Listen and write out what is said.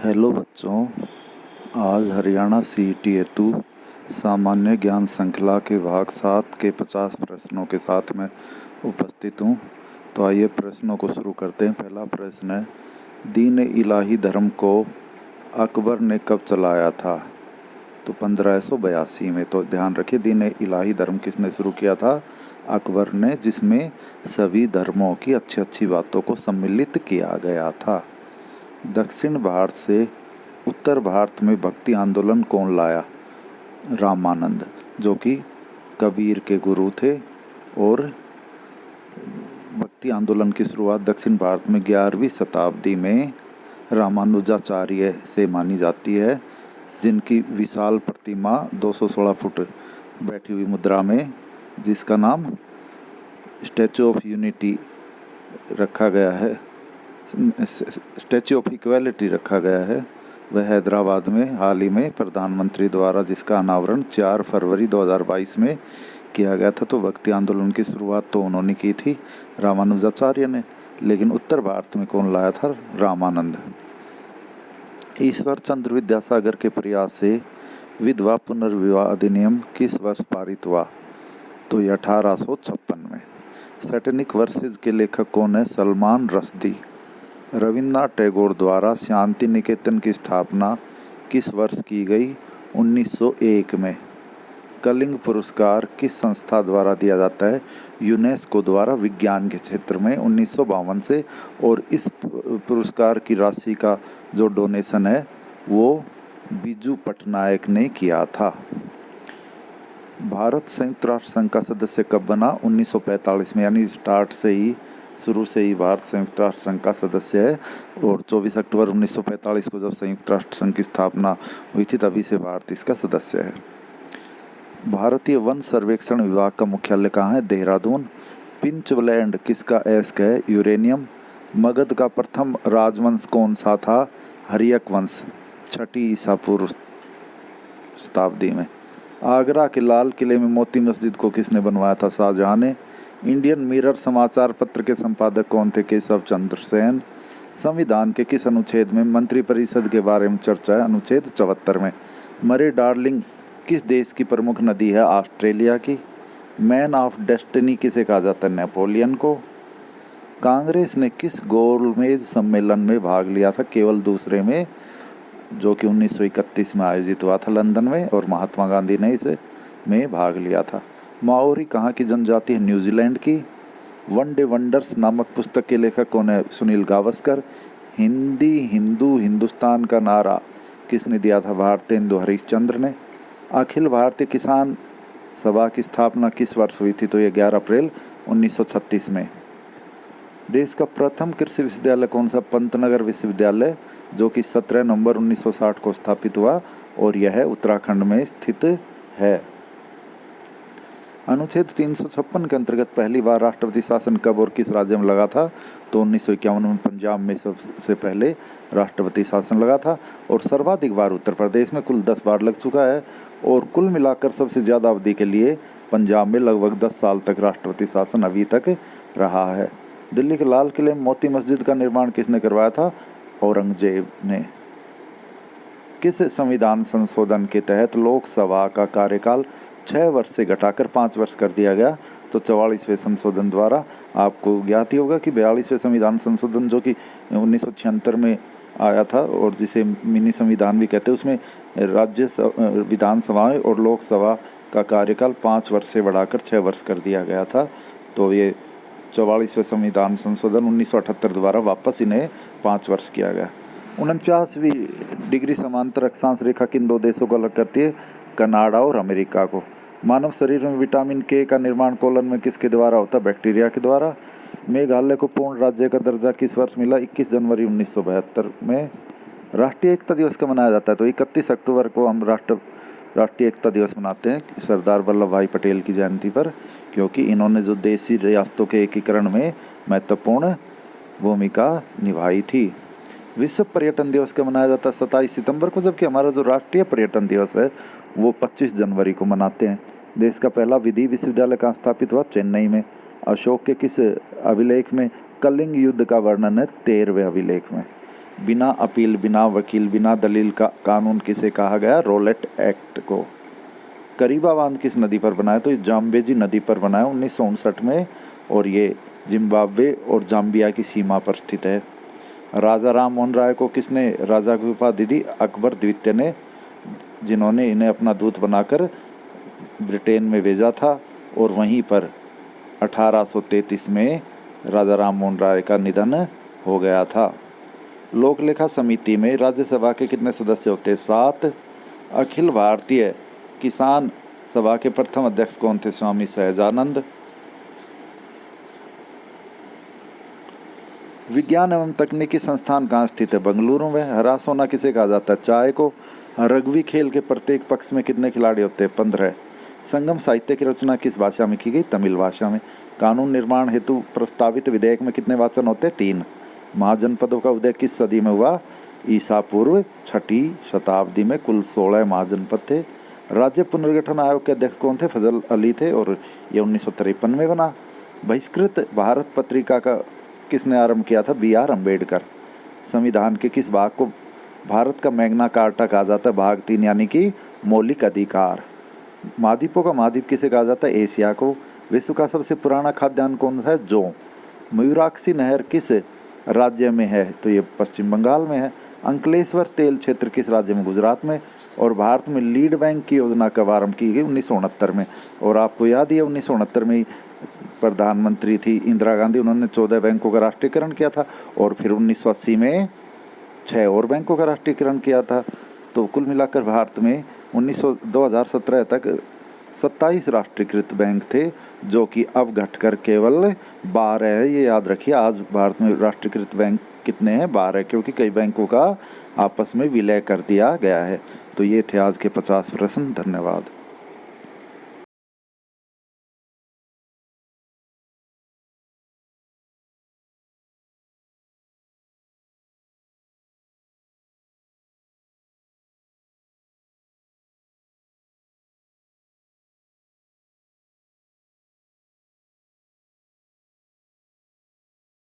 Hello बच्चों, आज Haryana CET हेतु सामान्य ज्ञान श्रृंखला के भाग 7 के 50 प्रश्नों के साथ मैं उपस्थित हूँ। तो आइए प्रश्नों को शुरू करते हैं। पहला प्रश्न है, दीन इलाही धर्म को अकबर ने कब चलाया था? तो 1582 में। तो ध्यान रखिए, दीन इलाही धर्म किसने शुरू किया था? अकबर ने, जिसमें सभी धर्मों की अच्छी अच्छी बातों को सम्मिलित किया गया था। दक्षिण भारत से उत्तर भारत में भक्ति आंदोलन कौन लाया? रामानंद, जो कि कबीर के गुरु थे। और भक्ति आंदोलन की शुरुआत दक्षिण भारत में 11वीं शताब्दी में रामानुजाचार्य से मानी जाती है, जिनकी विशाल प्रतिमा 216 फुट बैठी हुई मुद्रा में, जिसका नाम स्टैचू ऑफ यूनिटी रखा गया है, स्टैचू ऑफ इक्वालिटी रखा गया है, वह हैदराबाद में हाल ही में प्रधानमंत्री द्वारा जिसका अनावरण 4 फरवरी 2022 में किया गया था। तो भक्ति आंदोलन की शुरुआत तो उन्होंने की थी, रामानुजाचार्य ने, लेकिन उत्तर भारत में कौन लाया था? रामानंद। ईश्वर चंद्र विद्यासागर के प्रयास से विधवा पुनर्विवाह अधिनियम किस वर्ष पारित हुआ? तो ये 1856 में। सैटेनिक वर्सेज के लेखक कौन है? सलमान रश्दी। रविन्द्रनाथ टैगोर द्वारा शांति निकेतन की स्थापना किस वर्ष की गई? 1901 में। कलिंग पुरस्कार किस संस्था द्वारा दिया जाता है? यूनेस्को द्वारा विज्ञान के क्षेत्र में 1952 से। और इस पुरस्कार की राशि का जो डोनेशन है वो बिजू पटनायक ने किया था। भारत संयुक्त राष्ट्र संघ का सदस्य कब बना? 1945 में, यानी शुरू से ही भारत संयुक्त राष्ट्र संघ का सदस्य है। और 24 अक्टूबर 1945 को जब संयुक्त राष्ट्र संघ की स्थापना हुई थी, तभी से भारत इसका सदस्य है। भारतीय वन सर्वेक्षण विभाग का मुख्यालय कहाँ है? देहरादून। पिंचलैंड किसका अयस्क है? यूरेनियम। मगध का प्रथम राजवंश कौन सा था? हर्यक वंश, 6ठी ईसा पूर्व शताब्दी में। आगरा के लाल किले में मोती मस्जिद को किसने बनवाया था? शाहजहां ने। इंडियन मिरर समाचार पत्र के संपादक कौन थे? केशव चंद्र सेन। संविधान के किस अनुच्छेद में मंत्रिपरिषद के बारे में चर्चा है? अनुच्छेद 74 में। मरे डार्लिंग किस देश की प्रमुख नदी है? ऑस्ट्रेलिया की। मैन ऑफ डेस्टिनी किसे कहा जाता है? नेपोलियन को। कांग्रेस ने किस गोलमेज सम्मेलन में भाग लिया था? केवल दूसरे में, जो कि 1931 में आयोजित हुआ था लंदन में, और महात्मा गांधी ने इसे में भाग लिया था। माओरी कहाँ की जनजाति है? न्यूजीलैंड की। वनडे वंडर्स नामक पुस्तक के लेखक कौन है? सुनील गावस्कर। हिंदी हिंदू हिंदुस्तान का नारा किसने दिया था? भारतेंदु हरिश्चंद्र ने। अखिल भारतीय किसान सभा की स्थापना किस वर्ष हुई थी? तो ये 11 अप्रैल 1936 में। देश का प्रथम कृषि विश्वविद्यालय कौन सा? पंतनगर विश्वविद्यालय, जो कि 17 नवंबर 1960 को स्थापित हुआ, और यह उत्तराखंड में स्थित है। अनुच्छेद 356 के अंतर्गत पहली बार राष्ट्रपति शासन कब और किस राज्य में लगा था? तो 1951 में पंजाब में सबसे पहले राष्ट्रपति शासन लगा था, और सर्वाधिक बार उत्तर प्रदेश में कुल 10 बार लग चुका है। और कुल मिलाकर सबसे ज़्यादा अवधि के लिए पंजाब में लगभग 10 साल तक राष्ट्रपति शासन अभी तक रहा है। दिल्ली के लाल किले में मोती मस्जिद का निर्माण किसने करवाया था? औरंगजेब ने। किस संविधान संशोधन के तहत लोकसभा का कार्यकाल 6 वर्ष से घटाकर 5 वर्ष कर दिया गया? तो 44वें संशोधन द्वारा। आपको ज्ञात ही होगा कि 42वें संविधान संशोधन, जो कि 1976 में आया था और जिसे मिनी संविधान भी कहते हैं, उसमें राज्य विधानसभाएं और लोकसभा का कार्यकाल 5 वर्ष से बढ़ाकर 6 वर्ष कर दिया गया था। तो ये 44वें संविधान संशोधन 1978 द्वारा वापस इन्हें 5 वर्ष किया गया। 49वीं डिग्री समांतर अक्षांश रेखा किन 2 देशों को अलग करती है? कनाडा और अमेरिका को। मानव शरीर में विटामिन के का निर्माण कोलन में किसके द्वारा होता है? बैक्टीरिया के द्वारा। मेघालय को पूर्ण राज्य का दर्जा किस वर्ष मिला? 21 जनवरी 1972 में। राष्ट्रीय एकता दिवस कब मनाया जाता है? तो 31 अक्टूबर को हम राष्ट्रीय एकता दिवस मनाते हैं, सरदार वल्लभ भाई पटेल की जयंती पर, क्योंकि इन्होंने जो देशी रियासतों के एकीकरण में महत्वपूर्ण भूमिका निभाई थी। विश्व पर्यटन दिवस कब मनाया जाता है? 27 सितंबर को, जबकि हमारा जो राष्ट्रीय पर्यटन दिवस है वो 25 जनवरी को मनाते हैं। देश का पहला विधि विश्वविद्यालय कहाँ स्थापित हुआ? चेन्नई में। अशोक के किस अभिलेख में कलिंग युद्ध का वर्णन है? 13वें अभिलेख में। बिना अपील, बिना वकील, बिना दलील का कानून किसे कहा गया? रोलेट एक्ट को। करीबा बांध किस नदी पर बना है? तो ये जाम्बेजी नदी पर बना है 1959 में, और ये जिम्बाब्वे और जाम्बिया की सीमा पर स्थित है। राजा राम मोहन राय को किसने राजा की उपाधि दी? अकबर द्वितीय ने, जिन्होंने इन्हें अपना दूत बनाकर ब्रिटेन में भेजा था, और वहीं पर 1833 में राजा राम मोहन राय का निधन हो गया था। लोक लेखा समिति में राज्यसभा के कितने सदस्य होते हैं? 7। अखिल भारतीय किसान सभा के प्रथम अध्यक्ष कौन थे? स्वामी सहजानंद। विज्ञान एवं तकनीकी संस्थान कहाँ स्थित है? बेंगलुरु में। हरा सोना किसे कहा जाता है? चाय को। रग्बी खेल के प्रत्येक पक्ष में कितने खिलाड़ी होते हैं? 15। संगम साहित्य की रचना किस भाषा में की गई? तमिल भाषा में। कानून निर्माण हेतु प्रस्तावित विधेयक में कितने वाचन होते हैं? 3। महाजनपदों का उदय किस सदी में हुआ? ईसा पूर्व 6वीं शताब्दी में। कुल 16 महाजनपद थे। राज्य पुनर्गठन आयोग के अध्यक्ष कौन थे? फजल अली थे, और ये 1953 में बना। बहिष्कृत भारत पत्रिका का किसने आरंभ किया था? BR अम्बेडकर। संविधान के किस भाग को भारत का मैग्ना कार्टा कहा जाता है? भाग 3 यानी कि मौलिक अधिकार। महाद्वीपों का महाद्वीप किसे कहा जाता है? एशिया को। विश्व का सबसे पुराना खाद्यान्न कौन सा है? जौ। मयूराक्षी नहर किस राज्य में है? तो ये पश्चिम बंगाल में है। अंकलेश्वर तेल क्षेत्र किस राज्य में? गुजरात में। और भारत में लीड बैंक की योजना कब आरंभ की गई? 1969 में। और आपको याद ही है 1969 में प्रधानमंत्री थी इंदिरा गांधी, उन्होंने 14 बैंकों का राष्ट्रीयकरण किया था, और फिर 1980 में 6 और बैंकों का राष्ट्रीयकरण किया था। तो कुल मिलाकर भारत में 2017 तक 27 राष्ट्रीयकृत बैंक थे, जो कि अब घटकर केवल 12 है। ये याद रखिए, आज भारत में राष्ट्रीयकृत बैंक कितने हैं? 12, क्योंकि कई बैंकों का आपस में विलय कर दिया गया है। तो ये थे आज के 50 प्रश्न। धन्यवाद।